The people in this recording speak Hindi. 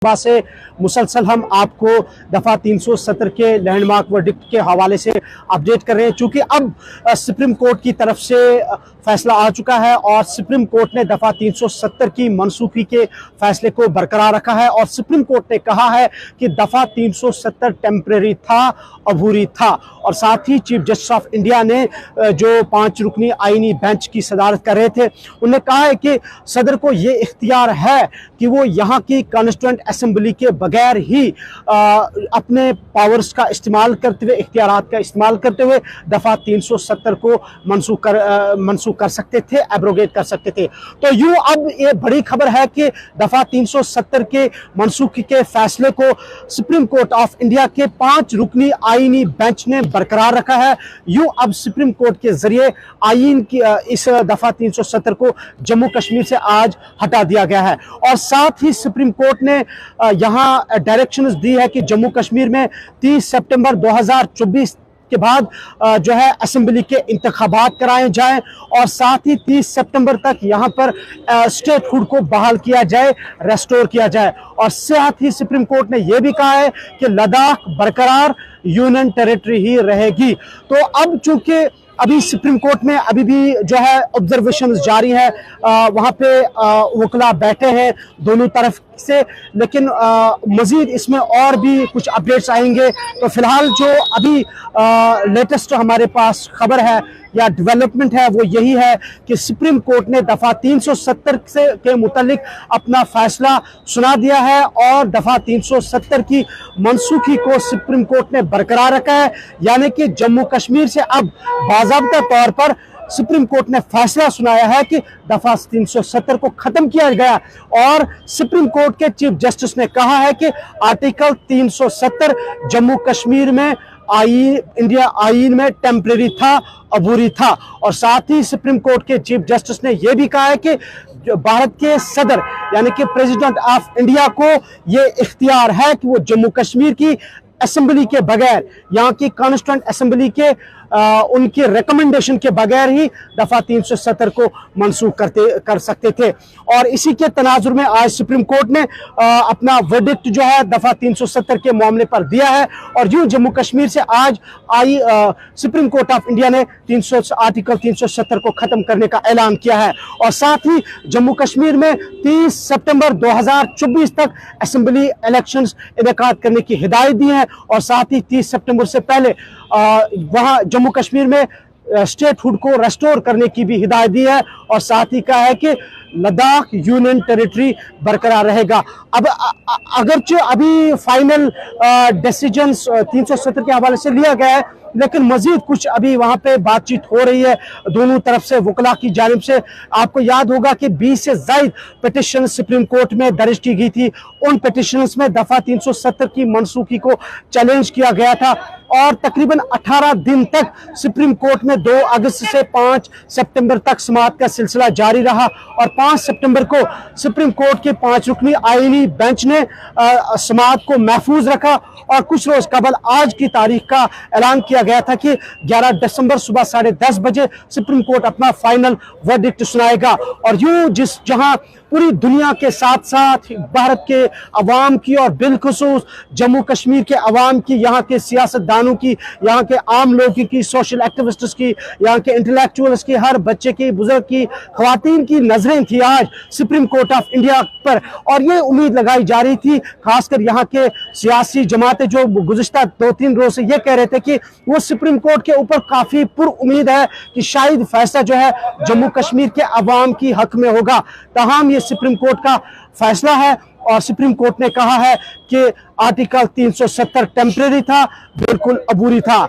सुबह से मुसलसल हम आपको दफा 370 के लैंडमार्क वर्डिक्ट के हवाले से अपडेट कर रहे हैं। चूंकि अब सुप्रीम कोर्ट की तरफ से फैसला आ चुका है और सुप्रीम कोर्ट ने दफा 370 की मनसूखी के फैसले को बरकरार रखा है और सुप्रीम कोर्ट ने कहा है कि दफा 370 टेम्परेरी था, अबूरी था। और साथ ही चीफ जस्टिस ऑफ इंडिया ने जो 5 रुकनी आईनी बेंच की सदारत कर रहे थे, उन्होंने कहा है कि सदर को ये इख्तियार है कि वो यहाँ की कॉन्स्टिट्यूएंट असेंबली के बगैर ही अपने पावर्स का इस्तेमाल करते हुए, इख्तियारात का इस्तेमाल करते हुए दफा 370 को मनसूख कर सकते थे, एब्रोगेट कर सकते थे। तो यूं अब ये बड़ी खबर है कि दफा 370 के मनसूखी के फैसले को सुप्रीम कोर्ट ऑफ इंडिया के 5 रुकनी आईनी बेंच ने बरकरार रखा है। यूं अब सुप्रीम कोर्ट के जरिए आईन की इस दफा 370 को जम्मू कश्मीर से आज हटा दिया गया है। और साथ ही सुप्रीम कोर्ट ने यहां डायरेक्शंस दी है कि जम्मू कश्मीर में 30 सितंबर 2024 के बाद जो है असेंबली के इंतखाबात कराए जाएं और साथ ही 30 सितंबर तक यहां पर स्टेटहुड को बहाल किया जाए, रेस्टोर किया जाए। और साथ ही सुप्रीम कोर्ट ने यह भी कहा है कि लद्दाख बरकरार यूनियन टेरिटरी ही रहेगी। तो अब चूंकि अभी सुप्रीम कोर्ट में अभी भी जो है ऑब्जर्वेशन जारी है, वहां पे वकला बैठे हैं दोनों तरफ से, लेकिन मजीद इसमें और भी कुछ अपडेट्स आएंगे। तो फिलहाल जो अभी लेटेस्ट हमारे पास खबर है या डेवलपमेंट है वो यही है कि सुप्रीम कोर्ट ने दफा 370 के मुतालिक अपना फैसला सुना दिया है और दफा 370 की मनसूखी को सुप्रीम कोर्ट ने बरकरार रखा है। यानी कि जम्मू कश्मीर से अब बाज़ाब्ता तौर पर सुप्रीम कोर्ट ने फैसला सुनाया है कि दफा 370 को खत्म किया गया। और सुप्रीम कोर्ट के चीफ जस्टिस ने कहा है कि आर्टिकल 370 जम्मू कश्मीर में इंडिया आईन में टेम्परेरी था, अबूरी था। और साथ ही सुप्रीम कोर्ट के चीफ जस्टिस ने यह भी कहा है कि भारत के सदर यानी कि प्रेसिडेंट ऑफ इंडिया को यह इख्तियार है कि वो जम्मू कश्मीर की असेंबली के बगैर, यहाँ की कॉन्स्टिट्यूएंट असेंबली के उनके रिकमेंडेशन के बगैर ही दफा 370 को मनसूख कर सकते थे। और इसी के तनाजुर में आज सुप्रीम कोर्ट ने अपना वर्डिक्ट जो है दफा 370 के मामले पर दिया है। और यूं जम्मू कश्मीर से आज सुप्रीम कोर्ट ऑफ इंडिया ने आर्टिकल 370 को खत्म करने का ऐलान किया है। और साथ ही जम्मू कश्मीर में 30 सितंबर 2024 तक असेंबली इलेक्शंस इनेकाद करने की हिदायत दी है। और साथ ही 30 सितंबर से पहले वहां जम्मू कश्मीर में स्टेटहुड को रेस्टोर करने की भी हिदायत दी है। और साथ ही कहा है कि लद्दाख यूनियन टेरिटरी बरकरार रहेगा। अब अगरचे अभी फाइनल डिसीजंस 370 के हवाले से लिया गया है, लेकिन मजीद कुछ अभी वहां पे बातचीत हो रही है दोनों तरफ से, वकला की जानिब से। आपको याद होगा कि 20 से ज्यादा पिटिशन सुप्रीम कोर्ट में दर्ज की गई थी। उन पिटिशंस में दफा 370 की मनसूखी को चैलेंज किया गया था और तकरीबन 18 दिन तक सुप्रीम कोर्ट में 2 अगस्त से 5 सितंबर तक समाअत का सिलसिला जारी रहा। और 5 सितंबर को सुप्रीम कोर्ट के 5 रुकनी आईनी बेंच ने समाअत को महफूज रखा। और कुछ रोज कबल आज की तारीख का ऐलान किया गया था कि 11 दिसंबर सुबह 10:30 बजे सुप्रीम कोर्ट अपना फाइनल वर्डिक्ट सुनाएगा। और यूं जहां पूरी दुनिया के साथ साथ भारत के अवाम की और बिलखुसूस जम्मू कश्मीर के अवाम की, यहाँ के सियासतदानों की, यहाँ के आम लोगों की, सोशल एक्टिविस्ट्स की, यहाँ के इंटेलेक्चुअल्स की, हर बच्चे की, बुजुर्ग की, ख्वातीन की नजरें थी आज सुप्रीम कोर्ट ऑफ इंडिया पर। और ये उम्मीद लगाई जा रही थी, खासकर यहाँ के सियासी जमातें जो गुज़िश्ता 2-3 रोज से ये कह रहे थे कि वो सुप्रीम कोर्ट के ऊपर काफी पुरुम्मीद है कि शायद फैसला जो है जम्मू कश्मीर के अवाम की हक में होगा। तमाम सुप्रीम कोर्ट का फैसला है और सुप्रीम कोर्ट ने कहा है कि आर्टिकल 370 टेम्परेरी था, बिल्कुल अबूरी था।